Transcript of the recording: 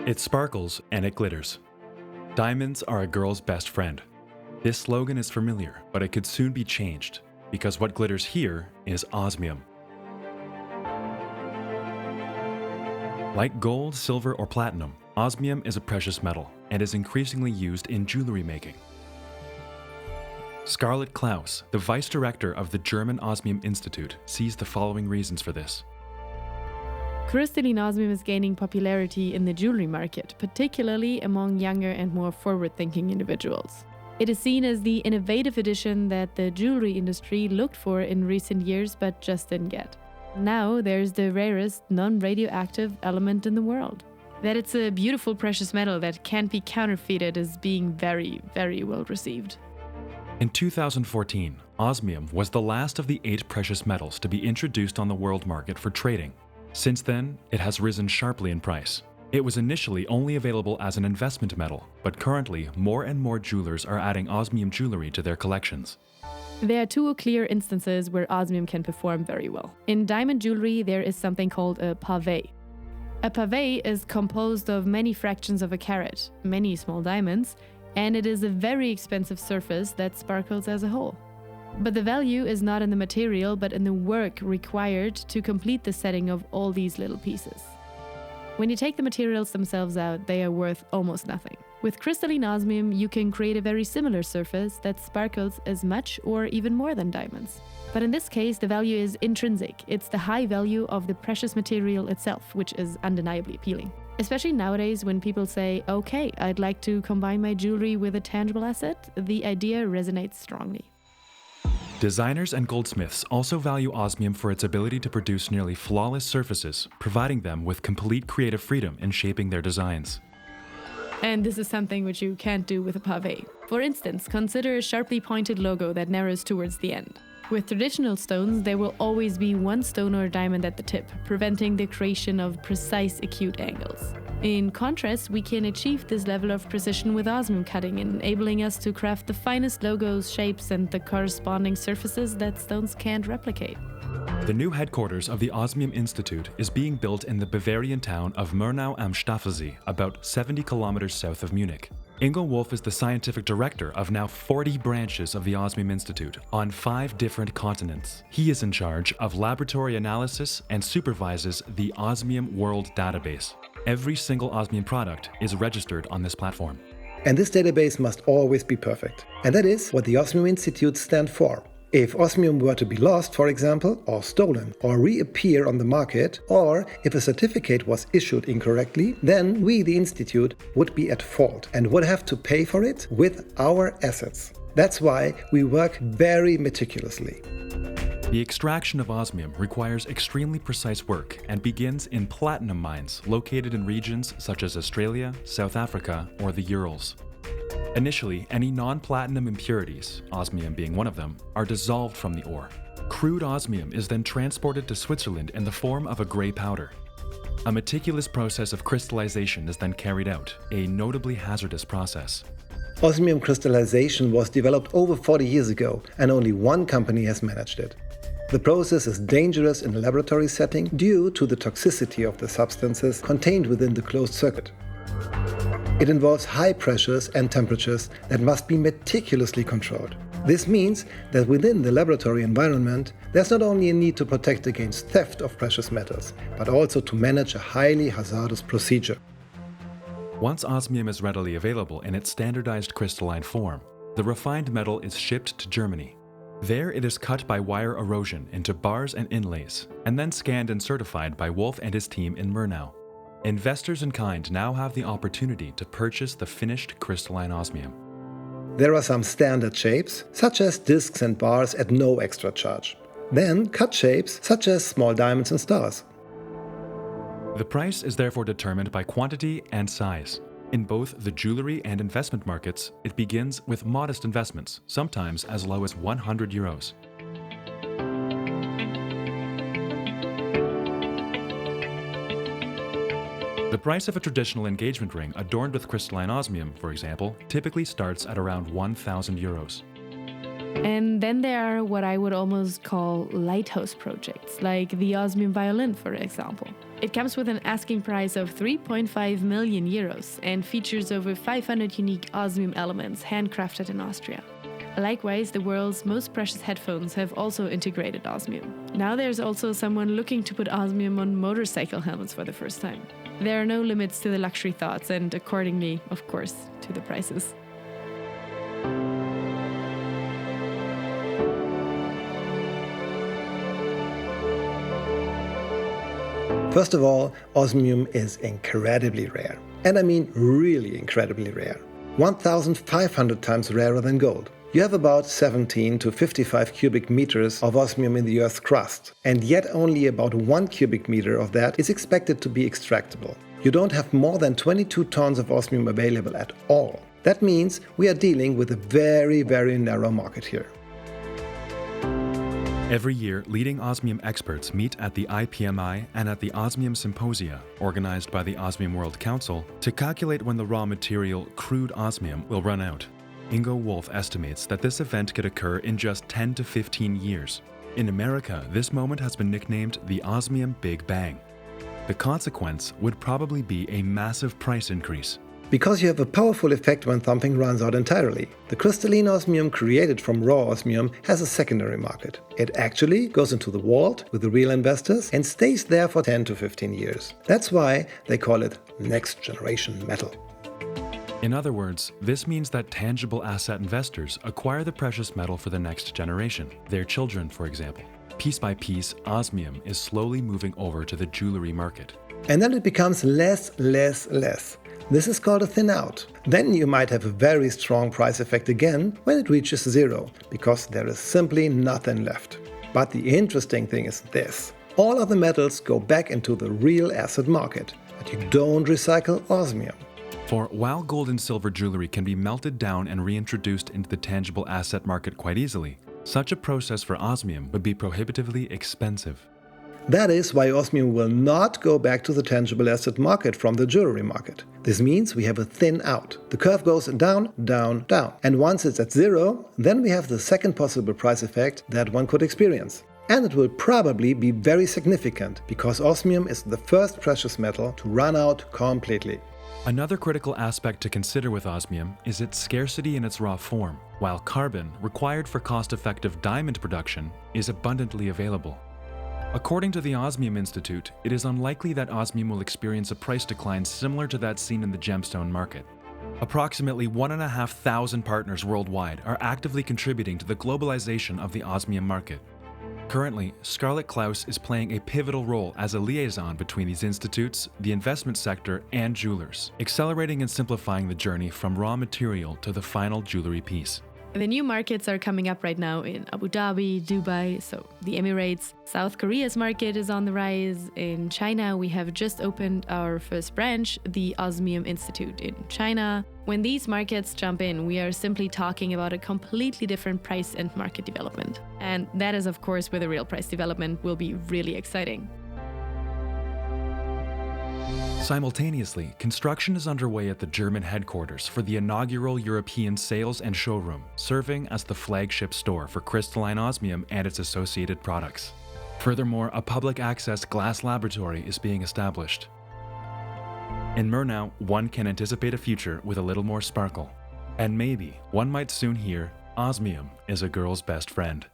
It sparkles and it glitters. Diamonds are a girl's best friend. This slogan is familiar, but it could soon be changed, because what glitters here is osmium. Like gold, silver, or platinum, osmium is a precious metal and is increasingly used in jewelry making. Scarlett, the vice director of the German Osmium-Institute, sees the following reasons for this. Crystalline osmium is gaining popularity in the jewelry market, particularly among younger and more forward-thinking individuals. It is seen as the innovative addition that the jewelry industry looked for in recent years but just didn't get. Now there's the rarest non-radioactive element in the world. That it's a beautiful precious metal that can't be counterfeited is being very, very well received. In 2014, osmium was the last of the 8 precious metals to be introduced on the world market for trading. Since then, it has risen sharply in price. It was initially only available as an investment metal, but currently more and more jewelers are adding osmium jewelry to their collections. There are 2 clear instances where osmium can perform very well. In diamond jewelry, there is something called a pavé. A pavé is composed of many fractions of a carat, many small diamonds, and it is a very expensive surface that sparkles as a whole. But the value is not in the material, but in the work required to complete the setting of all these little pieces. When you take the materials themselves out, they are worth almost nothing. With crystalline osmium, you can create a very similar surface that sparkles as much or even more than diamonds. But in this case, the value is intrinsic. It's the high value of the precious material itself, which is undeniably appealing. Especially nowadays when people say, okay, I'd like to combine my jewelry with a tangible asset, the idea resonates strongly. Designers and goldsmiths also value osmium for its ability to produce nearly flawless surfaces, providing them with complete creative freedom in shaping their designs. And this is something which you can't do with a pavé. For instance, consider a sharply pointed logo that narrows towards the end. With traditional stones, there will always be one stone or diamond at the tip, preventing the creation of precise, acute angles. In contrast, we can achieve this level of precision with osmium cutting, enabling us to craft the finest logos, shapes, and the corresponding surfaces that stones can't replicate. The new headquarters of the Osmium-Institute is being built in the Bavarian town of Murnau am Staffelsee, about 70 kilometers south of Munich. Ingo is the scientific director of now 40 branches of the Osmium-Institute on 5 different continents. He is in charge of laboratory analysis and supervises the Osmium World Database. Every single osmium product is registered on this platform. And this database must always be perfect. And that is what the Osmium-Institute stands for. If osmium were to be lost, for example, or stolen, or reappear on the market, or if a certificate was issued incorrectly, then we, the Institute, would be at fault and would have to pay for it with our assets. That's why we work very meticulously. The extraction of osmium requires extremely precise work and begins in platinum mines located in regions such as Australia, South Africa, or the Urals. Initially, any non-platinum impurities, osmium being one of them, are dissolved from the ore. Crude osmium is then transported to Switzerland in the form of a gray powder. A meticulous process of crystallization is then carried out, a notably hazardous process. Osmium crystallization was developed over 40 years ago, and only one company has managed it. The process is dangerous in a laboratory setting due to the toxicity of the substances contained within the closed circuit. It involves high pressures and temperatures that must be meticulously controlled. This means that within the laboratory environment, there's not only a need to protect against theft of precious metals, but also to manage a highly hazardous procedure. Once osmium is readily available in its standardized crystalline form, the refined metal is shipped to Germany. There it is cut by wire erosion into bars and inlays, and then scanned and certified by Wolf and his team in Murnau. Investors in kind now have the opportunity to purchase the finished crystalline osmium. There are some standard shapes, such as discs and bars at no extra charge. Then cut shapes, such as small diamonds and stars. The price is therefore determined by quantity and size. In both the jewelry and investment markets, it begins with modest investments, sometimes as low as €100. The price of a traditional engagement ring adorned with crystalline osmium, for example, typically starts at around €1,000. And then there are what I would almost call lighthouse projects, like the Osmium violin, for example. It comes with an asking price of 3.5 million euros and features over 500 unique osmium elements handcrafted in Austria. Likewise, the world's most precious headphones have also integrated osmium. Now there's also someone looking to put osmium on motorcycle helmets for the first time. There are no limits to the luxury thoughts and accordingly, of course, to the prices. First of all, osmium is incredibly rare. And I mean really incredibly rare. 1,500 times rarer than gold. You have about 17 to 55 cubic meters of osmium in the Earth's crust, and yet only about 1 cubic meter of that is expected to be extractable. You don't have more than 22 tons of osmium available at all. That means we are dealing with a very, very narrow market here. Every year, leading osmium experts meet at the IPMI and at the Osmium Symposia, organized by the Osmium World Council, to calculate when the raw material, crude osmium, will run out. Ingo Wolf estimates that this event could occur in just 10 to 15 years. In America, this moment has been nicknamed the Osmium Big Bang. The consequence would probably be a massive price increase. Because you have a powerful effect when something runs out entirely. The crystalline osmium created from raw osmium has a secondary market. It actually goes into the vault with the real investors and stays there for 10 to 15 years. That's why they call it next generation metal. In other words, this means that tangible asset investors acquire the precious metal for the next generation, their children, for example. Piece by piece, osmium is slowly moving over to the jewelry market. And then it becomes less. This is called a thin out. Then you might have a very strong price effect again when it reaches zero, because there is simply nothing left. But the interesting thing is this. All other metals go back into the real asset market, but you don't recycle osmium. For while gold and silver jewelry can be melted down and reintroduced into the tangible asset market quite easily, such a process for osmium would be prohibitively expensive. That is why osmium will not go back to the tangible asset market from the jewelry market. This means we have a thin out. The curve goes down, down, down. And once it's at zero, then we have the second possible price effect that one could experience. And it will probably be very significant, because osmium is the first precious metal to run out completely. Another critical aspect to consider with osmium is its scarcity in its raw form, while carbon, required for cost-effective diamond production, is abundantly available. According to the Osmium-Institute, it is unlikely that osmium will experience a price decline similar to that seen in the gemstone market. Approximately 1,500 partners worldwide are actively contributing to the globalization of the osmium market. Currently, Scarlett is playing a pivotal role as a liaison between these institutes, the investment sector, and jewelers, accelerating and simplifying the journey from raw material to the final jewelry piece. The new markets are coming up right now in Abu Dhabi, Dubai, so the Emirates. South Korea's market is on the rise. In China, we have just opened our first branch, the Osmium-Institute in China. When these markets jump in, we are simply talking about a completely different price and market development. And that is, of course, where the real price development will be really exciting. Simultaneously, construction is underway at the German headquarters for the inaugural European sales and showroom, serving as the flagship store for crystalline osmium and its associated products. Furthermore, a public access glass laboratory is being established. In Murnau, one can anticipate a future with a little more sparkle. And maybe one might soon hear, osmium is a girl's best friend.